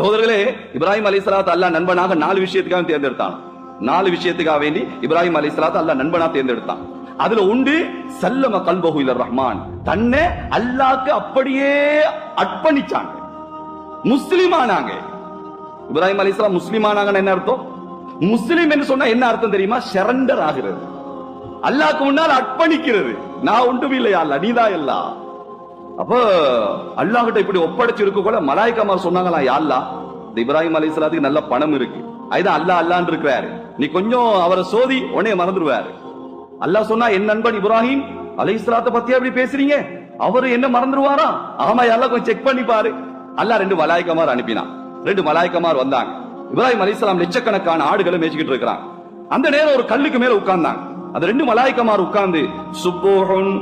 சகோதரர்களே, இப்ராஹிம் அலைஹிஸ்ஸலாத்து அல்லாஹ் நண்பனாக 4 விஷயத்துக்காக தேர்ந்தெடுத்தான். 4 விஷயத்துக்காக வேண்டி இப்ராஹிம் அலைஹிஸ்ஸலாத்து அல்லாஹ் நண்பனா தேர்ந்தெடுத்தான். அதுல உண்டு சல்லம கல்பஹு இலர் ரஹ்மான், தன்னை அல்லாஹ்க்கு அப்படியே அர்ப்பணிச்சாங்க, முஸ்லிம் ஆனாங்க. இப்ராஹிம் அலைஹிஸ்ஸலாம் முஸ்லிம் ஆனாங்கன்னு என்ன அர்த்தம்? முஸ்லிம் என்று சொன்னா என்ன அர்த்தம் தெரியுமா? சரண்டர் ஆகிறது, அல்லாஹ்க்கு முன்னால் அர்ப்பணிக்கிறது. நான் ஒன்றும் இல்லையா அல்லாஹ், நீதான் எல்லாம். அப்ப அல்லாஹ் கிட்ட இப்படி ஒப்படைச்சு இருக்க கூட மலாயிக்காமார் சொன்னாங்களா, யா அல்லாஹ், இந்த இப்ராஹிம் அலைஹிஸ்ஸலாத்துக்கு நல்ல பணம் இருக்கு, அதுதான் அல்லாஹ் அல்லாஹ்ன்னு இருக்கிறாரு, நீ கொஞ்சம் அவரை சோதி உடனே மறந்துடுவாரு. அல்லாஹ் சொன்னா, என் நண்பன் இப்ராஹிம் அலைஹிஸ்ஸலாத்தை பத்தியா இப்படி பேசுறீங்க, அவரு என்ன மறந்துடுவாரா? ஆமா யா அல்லாஹ், கொஞ்சம் செக் பண்ணி பாரு. அல்லாஹ் 2 மலாயிக்காமார் அனுப்பினான். 2 மலாயிக்காமார் வந்தாங்க. இப்ராஹிம் அலைஹிஸ்ஸலாம் லட்சக்கணக்கான ஆடுகளை மேய்ச்சிட்டு இருக்கிறாங்க. அந்த நேரம் ஒரு கல்லுக்கு மேல உட்கார்ந்தாங்க. அந்த 2 மலாயிக்காமார் உட்கார்ந்து சுப்பூஹுன்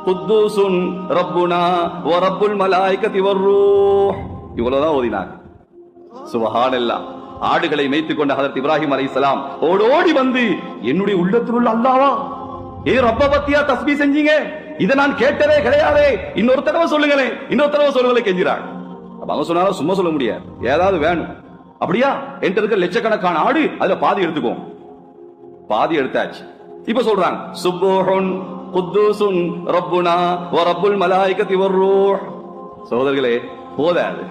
குத்தூசுன் ரப்புனா வ ரப்புல் மலாயிகத்தி வர்ரூஹ் இவ்வளவுதான் ஓதினாங்க. சுப்ஹானல்லாஹ். ஆடுகளை மேய்த்துக் கொண்ட ஹஜரத் இப்ராஹிம் அலைஹிஸ்ஸலாம் ஓடோடி வந்து, என்னுடைய உள்ளத்தில் உள்ள அல்லாஹ்வா, ஏ ரப்ப பத்தியா தஸ்பீஹ் செஞ்சீங்க, இதை நான் கேட்டதே கிடையாதே, இன்னொரு தடவை சொல்லுங்களே, இன்னொரு தடவை சொல்லுங்களே கெஞ்சிறாங்க. அவங்க சொன்னாலும் சும்மா சொல்ல முடியாது, ஏதாவது வேணும். அப்படியா, என்கிட்ட இருக்க லட்சக்கணக்கான ஆடு, அதுல பாதி எடுத்துக்கோ. பாதி எடுத்தாச்சு. இப்ப சொல்றாங்க சுப்பூஹுன் குத்தூசுன் ரப்புனா வ ரப்புல் மலாயிகத்தி வர்ரூஹ். சகோதரர்களே, போதாது.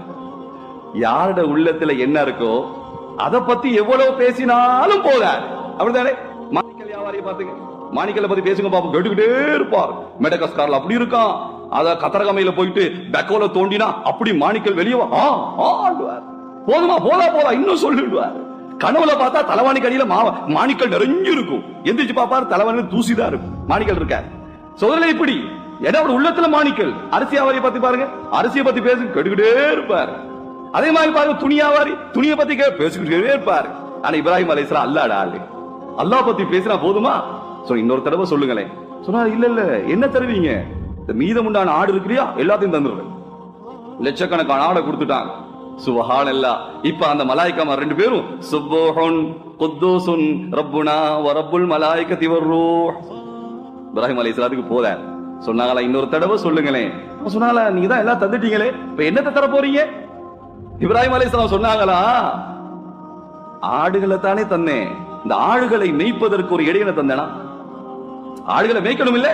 யாரோட உள்ளத்துல என்ன இருக்கோ அதை பத்தி எவ்வளவு பேசினாலும் போதாது. அப்படித்தானே? மாணிக்கல் வியாபாரியை பாத்துங்க, மாணிக்கல்ல பத்தி பேசுங்க பாப்போம், கேட்டுக்கிட்டே இருப்பார். மெடகஸ்கார்ல அப்படி இருக்கான், அத கத்தரகமையில போயிட்டு பெக்கோல தோண்டினா அப்படி மாணிக்கல் வெளியே போதுமா, போதா இன்னும் சொல்லிடுவார். கனவுல பார்த்தா தலைவாணி கடியில மாணிக்கல் நிறைஞ்சு இருக்கும், எந்திரிச்சு பாப்பாரு தலைவாணி தூசிதான் இருக்கும், மாணிக்கல் இருக்காரு. சோதனை இப்படி ஏதாவது உள்ளத்துல மாணிக்கல். அரிசி வியாபாரியை பத்தி பாருங்க, அரிசியை பத்தி பேசுங்க, கேட்டுக்கிட்டே இருப்பாரு. அதே மாதிரி பாருங்க துணி வியாபாரி, துணியை பத்தி பேசிக்கிட்டே இருப்பாரு. ஆனா இப்ராஹிம் அலைஹிஸ்ஸலாம் அல்லாஹ் ஆளு, அல்லாஹ் பத்தி பேசினா போதுமா, இன்னொரு தடவை சொல்லுங்களேன். சொன்னா இல்ல என்ன தருவீங்க, இந்த மீதமுண்டான ஆடு இருக்கிறியா எல்லாத்தையும் தந்துடுறேன். லட்சக்கணக்கான ஆடை கொடுத்துட்டாங்க. சுப்ஹானல்லாஹ். இப்ப அந்த மலாயிக்காமார் 2 பேரும் சுப்பூஹுன் குத்தூசுன் ரப்புனா வ ரப்புல் மலாயிகத்தி வர்ரூஹ். இப்ராஹிம் அலைஹிஸ்ஸலாத்துக்கு போதார். சொன்னாங்களா, இன்னொரு தடவை சொல்லுங்களேன். சொன்னாங்களா, நீங்க தான் எல்லாம் தந்துட்டீங்களே, இப்ப என்னத்தை தர போறீங்க? இப்ராஹிம் அலைஹிஸ்ஸலாம் சொன்னாங்களா, ஆடுகளை தானே தந்தேன், இந்த ஆடுகளை மேய்ப்பதற்கு ஒரு இடையில தந்தேனா? ஆடுகளை மேய்க்கணும் இல்ல,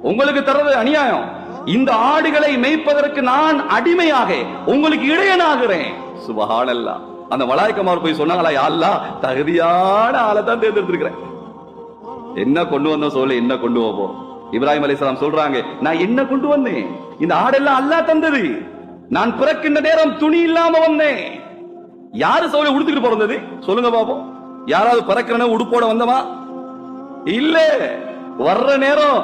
உங்களுக்கு தர்றது அநியாயம். இந்த ஆடுகளை மேய்ப்பதற்கு நான் அடிமையாக உங்களுக்கு இடையனாகிறேன். சுப்ஹானல்லாஹ். அந்த மலாயிக்காமார் போய் சொன்னாங்களா, யா அல்லாஹ், தகுதியான ஆளை தான் தேர்ந்தெடுத்திருக்கிறேன், என்ன கொண்டு வந்தோம் சொல்லு, என்ன கொண்டு போவோம்? இப்ராஹிம் அலைஹிஸ்ஸலாம் சொல்றாங்க, நான் என்ன கொண்டு வந்தேன், இந்த ஆடெல்லாம் அல்லாஹ் தந்தது, நான் பிறக்கின்ற நேரம் துணி இல்லாம வந்தேன். யாரு சோலை உடுத்துக்கிட்டு பிறந்தது சொல்லுங்க பாப்போம். யாராவது பிறக்கிற உடுப்போட வந்தமா? இல்ல, வர்ற நேரம்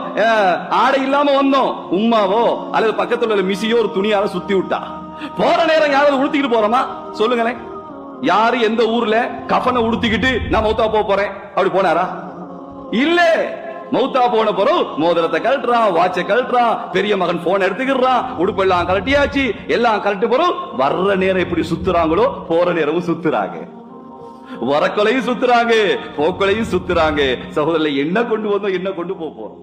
ஆடை இல்லாம வந்தோம். உம்மாவோ அல்லது பக்கத்துல உள்ள மிசியோ ஒரு துணியால சுத்தி விட்டா. போற நேரம் யாராவது உடுத்திக்கிட்டு போறோமா சொல்லுங்களேன்? யாரு எந்த ஊர்ல கஃபனை உடுத்திக்கிட்டு நான் மௌத்தா போறேன் அப்படி போனாரா? இல்ல. மௌத்தா போன பிறகு மோதிரத்தை கழட்டுறான், வாட்சை கழட்டுறான், பெரிய மகன் போன் எடுத்துக்கிறான், உடுப்பெல்லாம் கழட்டியாச்சு, எல்லாம் கழட்டு பிறகு வர்ற நேரம் எப்படி சுத்துறாங்களோ போற நேரமும் சுத்துறாங்க, வரக்கொலையும் சுத்துறாங்க, போக்கொலையும் சுத்துறாங்க. சகோதரர்களை என்ன கொண்டு வந்தோம், என்ன கொண்டு போறோம்?